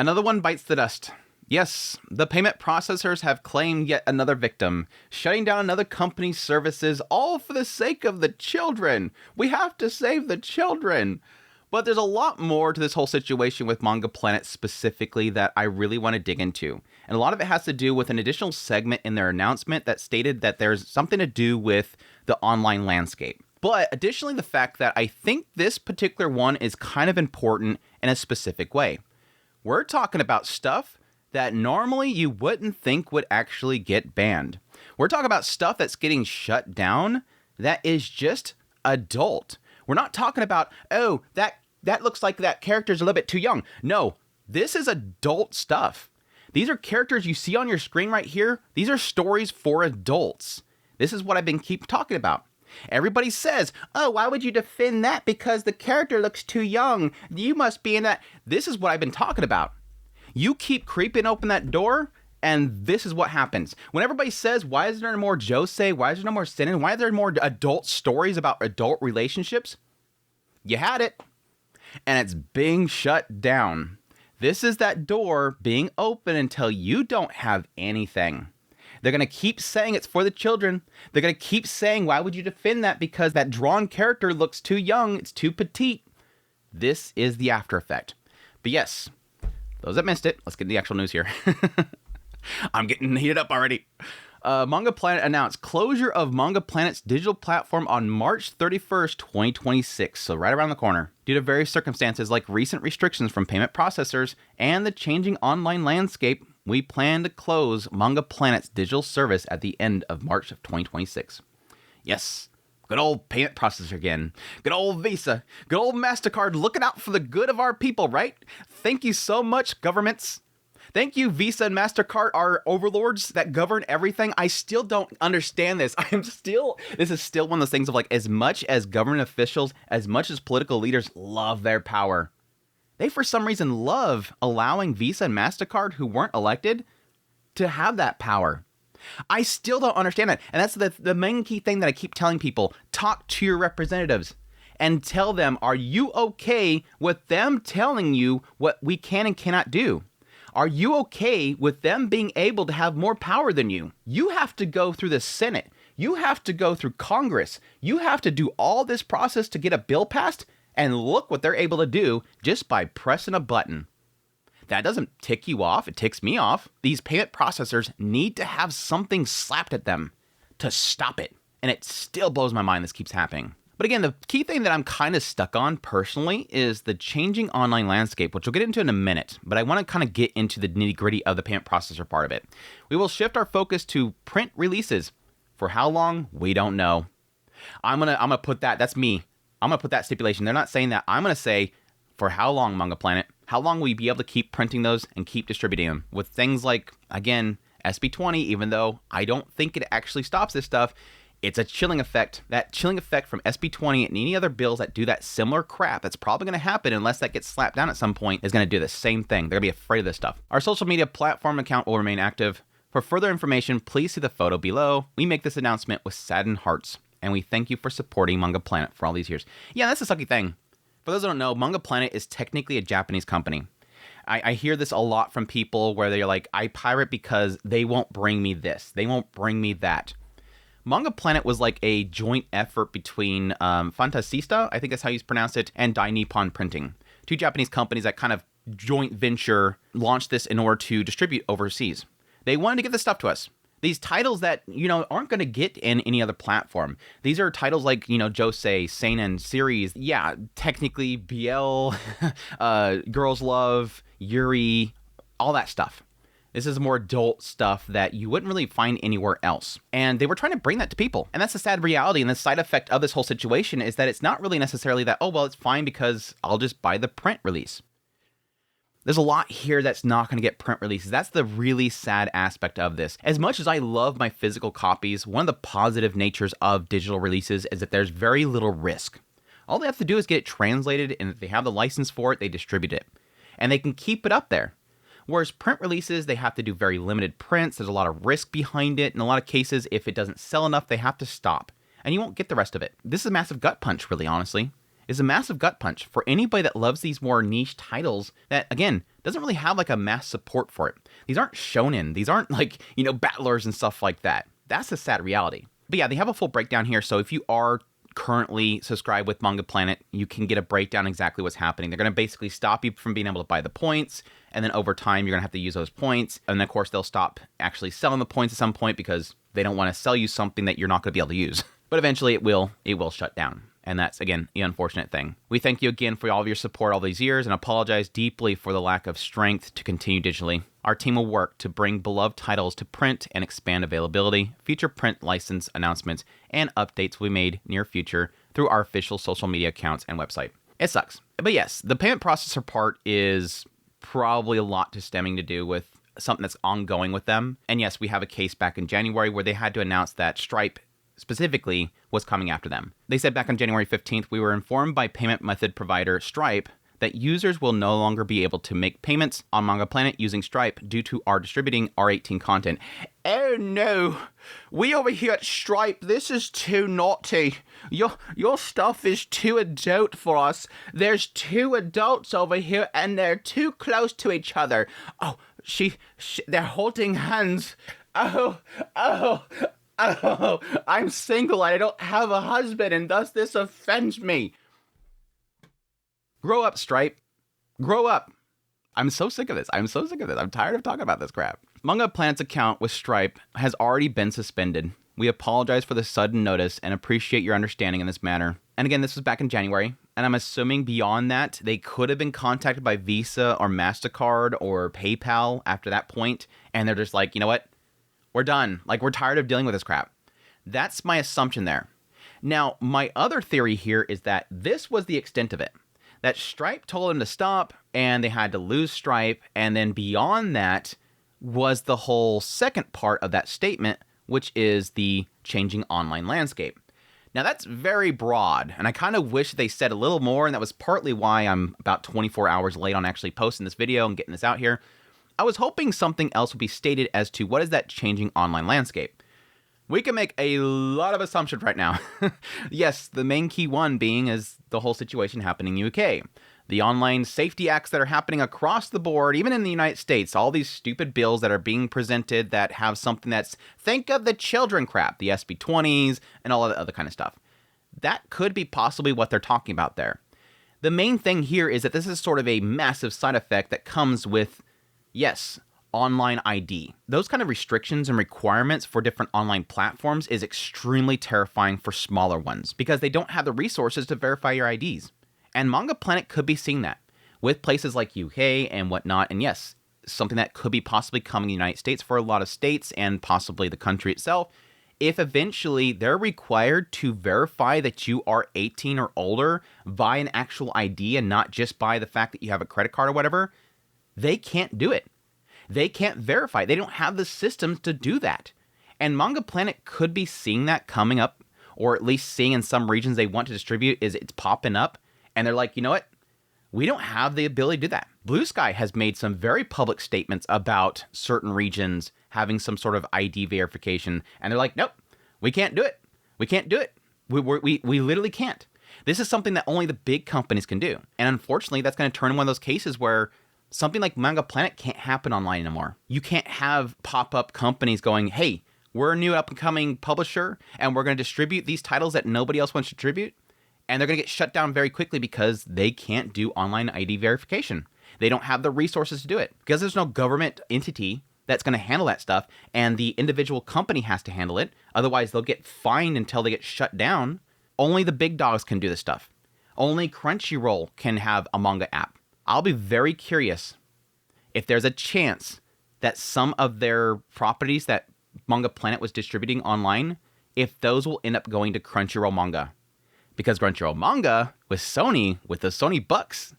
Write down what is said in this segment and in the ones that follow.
Another one bites the dust. Yes, the payment processors have claimed yet another victim, shutting down another company's services, all for the sake of the children. We have to save the children. But there's a lot more to this whole situation with Manga Planet specifically that I really want to dig into. And a lot of it has to do with an additional segment in their announcement that stated that there's something to do with the online landscape. But additionally, the fact that I think this particular one is kind of important in a specific way. We're talking about stuff that normally you wouldn't think would actually get banned. We're talking about stuff that's getting shut down that is just adult. We're not talking about, oh, that looks like that character's a little bit too young. No, this is adult stuff. These are characters you see on your screen right here. These are stories for adults. This is what I've been keep talking about. Everybody says, oh, why would you defend that? Because the character looks too young. You must be in that. This is what I've been talking about. You keep creeping open that door, and this is what happens. When everybody says, why is there no more josei? Why is there no more seinen? Why are there more adult stories about adult relationships? You had it, and it's being shut down. This is that door being open until you don't have anything. They're going to keep saying it's for the children. They're going to keep saying, why would you defend that? Because that drawn character looks too young. It's too petite. This is the after effect. But yes, those that missed it, let's get into the actual news here. I'm getting heated up already. Manga Planet announced closure of Manga Planet's digital platform on March 31st, 2026, so right around the corner. Due to various circumstances like recent restrictions from payment processors and the changing online landscape, we plan to close Manga Planet's digital service at the end of March of 2026. Yes, good old payment processor again. Good old Visa. Good old MasterCard looking out for the good of our people, right? Thank you so much, governments. Thank you, Visa and MasterCard, our overlords that govern everything. I still don't understand this. This is still one of those things of like, as much as government officials, as much as political leaders love their power, they for some reason love allowing Visa and MasterCard, who weren't elected, to have that power. I still don't understand that. And that's the main key thing that I keep telling people. Talk to your representatives and tell them, are you okay with them telling you what we can and cannot do? Are you okay with them being able to have more power than you? You have to go through the Senate. You have to go through Congress. You have to do all this process to get a bill passed, and look what they're able to do just by pressing a button. That doesn't tick you off. It ticks me off. These payment processors need to have something slapped at them to stop it. And it still blows my mind this keeps happening. But again, the key thing that I'm kind of stuck on personally is the changing online landscape, which we'll get into in a minute. But I want to kind of get into the nitty gritty of the payment processor part of it. We will shift our focus to print releases. For how long? We don't know. I'm gonna put that. That's me. I'm going to put that stipulation. They're not saying that. I'm going to say, for how long, Manga Planet? How long will you be able to keep printing those and keep distributing them? With things like, again, SB20, even though I don't think it actually stops this stuff, it's a chilling effect. That chilling effect from SB20 and any other bills that do that similar crap, that's probably going to happen unless that gets slapped down at some point, is going to do the same thing. They're going to be afraid of this stuff. Our social media platform account will remain active. For further information, please see the photo below. We make this announcement with saddened hearts. And we thank you for supporting Manga Planet for all these years. Yeah, that's the sucky thing. For those who don't know, Manga Planet is technically a Japanese company. I hear this a lot from people where they're like, I pirate because they won't bring me this. They won't bring me that. Manga Planet was like a joint effort between Fantasista, I think that's how you pronounce it, and Dai Nippon Printing. Two Japanese companies that kind of joint venture launched this in order to distribute overseas. They wanted to get this stuff to us. These titles that, aren't going to get in any other platform. These are titles like, Josei, Seinen, series. Yeah, technically BL, Girls Love, Yuri, all that stuff. This is more adult stuff that you wouldn't really find anywhere else. And they were trying to bring that to people. And that's the sad reality. And the side effect of this whole situation is that it's not really necessarily that, oh, well, it's fine because I'll just buy the print release. There's a lot here that's not going to get print releases. That's the really sad aspect of this. As much as I love my physical copies, one of the positive natures of digital releases is that there's very little risk. All they have to do is get it translated, and if they have the license for it, they distribute it. And they can keep it up there. Whereas print releases, they have to do very limited prints. There's a lot of risk behind it. In a lot of cases, if it doesn't sell enough, they have to stop. And you won't get the rest of it. This is a massive gut punch, really, honestly. is a massive gut punch for anybody that loves these more niche titles that, again, doesn't really have like a mass support for it. These aren't shonen. These aren't like, battlers and stuff like that. That's the sad reality. But yeah, they have a full breakdown here. So if you are currently subscribed with Manga Planet, you can get a breakdown exactly what's happening. They're going to basically stop you from being able to buy the points. And then over time, you're going to have to use those points. And then, of course, they'll stop actually selling the points at some point because they don't want to sell you something that you're not going to be able to use. But eventually it will shut down. And that's, again, the unfortunate thing. We thank you again for all of your support all these years and apologize deeply for the lack of strength to continue digitally. Our team will work to bring beloved titles to print and expand availability. Future print license announcements and updates will be made near future through our official social media accounts and website. It sucks. But yes, the payment processor part is probably a lot stemming to do with something that's ongoing with them. And yes, we have a case back in January where they had to announce that Stripe specifically was coming after them. They said back on January 15th, we were informed by payment method provider Stripe that users will no longer be able to make payments on Manga Planet using Stripe due to our distributing R18 content. Oh no, we over here at Stripe, this is too naughty. Your stuff is too adult for us. There's two adults over here and they're too close to each other. Oh, they're holding hands. Oh, I'm single and I don't have a husband and thus this offends me. Grow up, Stripe. Grow up. I'm so sick of this. I'm tired of talking about this crap. Manga Planet's account with Stripe has already been suspended. We apologize for the sudden notice and appreciate your understanding in this matter. And again, this was back in January. And I'm assuming beyond that, they could have been contacted by Visa or MasterCard or PayPal after that point. And they're just like, you know what? We're done. Like, we're tired of dealing with this crap. That's my assumption there. Now, my other theory here is that this was the extent of it. That Stripe told them to stop, and they had to lose Stripe, and then beyond that was the whole second part of that statement, which is the changing online landscape. Now, that's very broad, and I kind of wish they said a little more, and that was partly why I'm about 24 hours late on actually posting this video and getting this out here. I was hoping something else would be stated as to what is that changing online landscape. We can make a lot of assumptions right now. Yes, the main key one being is the whole situation happening in the UK. The online safety acts that are happening across the board, even in the United States, all these stupid bills that are being presented that have something that's think of the children crap, the SB20s and all of the other kind of stuff. That could be possibly what they're talking about there. The main thing here is that this is sort of a massive side effect that comes with, yes, online ID. Those kind of restrictions and requirements for different online platforms is extremely terrifying for smaller ones because they don't have the resources to verify your IDs. And Manga Planet could be seeing that with places like UK and whatnot. And yes, something that could be possibly coming in the United States for a lot of states and possibly the country itself. If eventually they're required to verify that you are 18 or older by an actual ID and not just by the fact that you have a credit card or whatever, they can't do it. They can't verify. They don't have the systems to do that. And Manga Planet could be seeing that coming up, or at least seeing in some regions they want to distribute is it's popping up. And they're like, you know what? We don't have the ability to do that. Blue Sky has made some very public statements about certain regions having some sort of ID verification. And they're like, nope, we can't do it. We can't do it. We literally can't. This is something that only the big companies can do. And unfortunately, that's going to turn in one of those cases where something like Manga Planet can't happen online anymore. You can't have pop-up companies going, hey, we're a new up-and-coming publisher, and we're going to distribute these titles that nobody else wants to distribute, and they're going to get shut down very quickly because they can't do online ID verification. They don't have the resources to do it because there's no government entity that's going to handle that stuff, and the individual company has to handle it. Otherwise, they'll get fined until they get shut down. Only the big dogs can do this stuff. Only Crunchyroll can have a manga app. I'll be very curious if there's a chance that some of their properties that Manga Planet was distributing online, if those will end up going to Crunchyroll Manga. Because Crunchyroll Manga, with Sony, with the Sony bucks,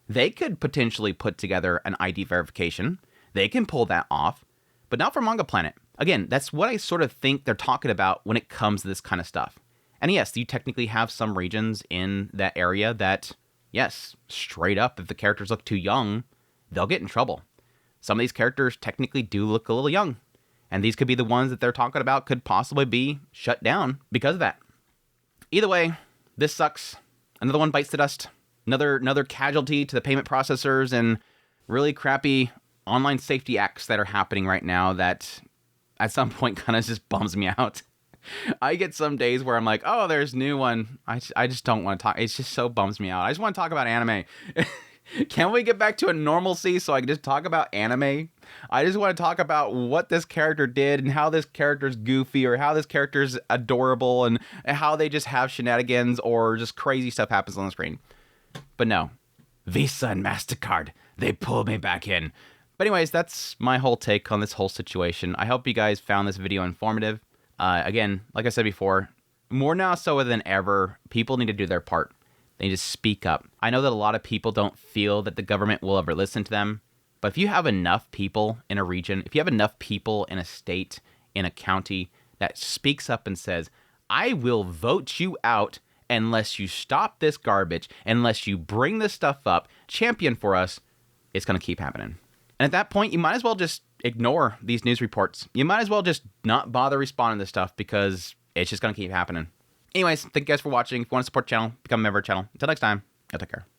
they could potentially put together an ID verification. They can pull that off, but not for Manga Planet. Again, that's what I sort of think they're talking about when it comes to this kind of stuff. And yes, you technically have some regions in that area that, yes, straight up, if the characters look too young, they'll get in trouble. Some of these characters technically do look a little young. And these could be the ones that they're talking about could possibly be shut down because of that. Either way, this sucks. another one bites the dust. Another casualty to the payment processors and really crappy online safety acts that are happening right now that at some point kind of just bums me out. I get some days where I'm like, oh, there's a new one. I just don't want to talk. It just so bums me out. I just want to talk about anime. Can we get back to a normalcy so I can just talk about anime? I just want to talk about what this character did and how this character's goofy or how this character's adorable and how they just have shenanigans or just crazy stuff happens on the screen. But no, Visa and MasterCard, they pulled me back in. But anyways, that's my whole take on this whole situation. I hope you guys found this video informative. Again, like I said before, more now so than ever, people need to do their part. They need to speak up. I know that a lot of people don't feel that the government will ever listen to them. But if you have enough people in a region, if you have enough people in a state, in a county that speaks up and says, I will vote you out unless you stop this garbage, unless you bring this stuff up, champion for us, it's going to keep happening. And at that point, you might as well just ignore these news reports. You might as well just not bother responding to stuff because it's just going to keep happening. Anyways, thank you guys for watching. If you want to support the channel, become a member of the channel. Until next time, y'all take care.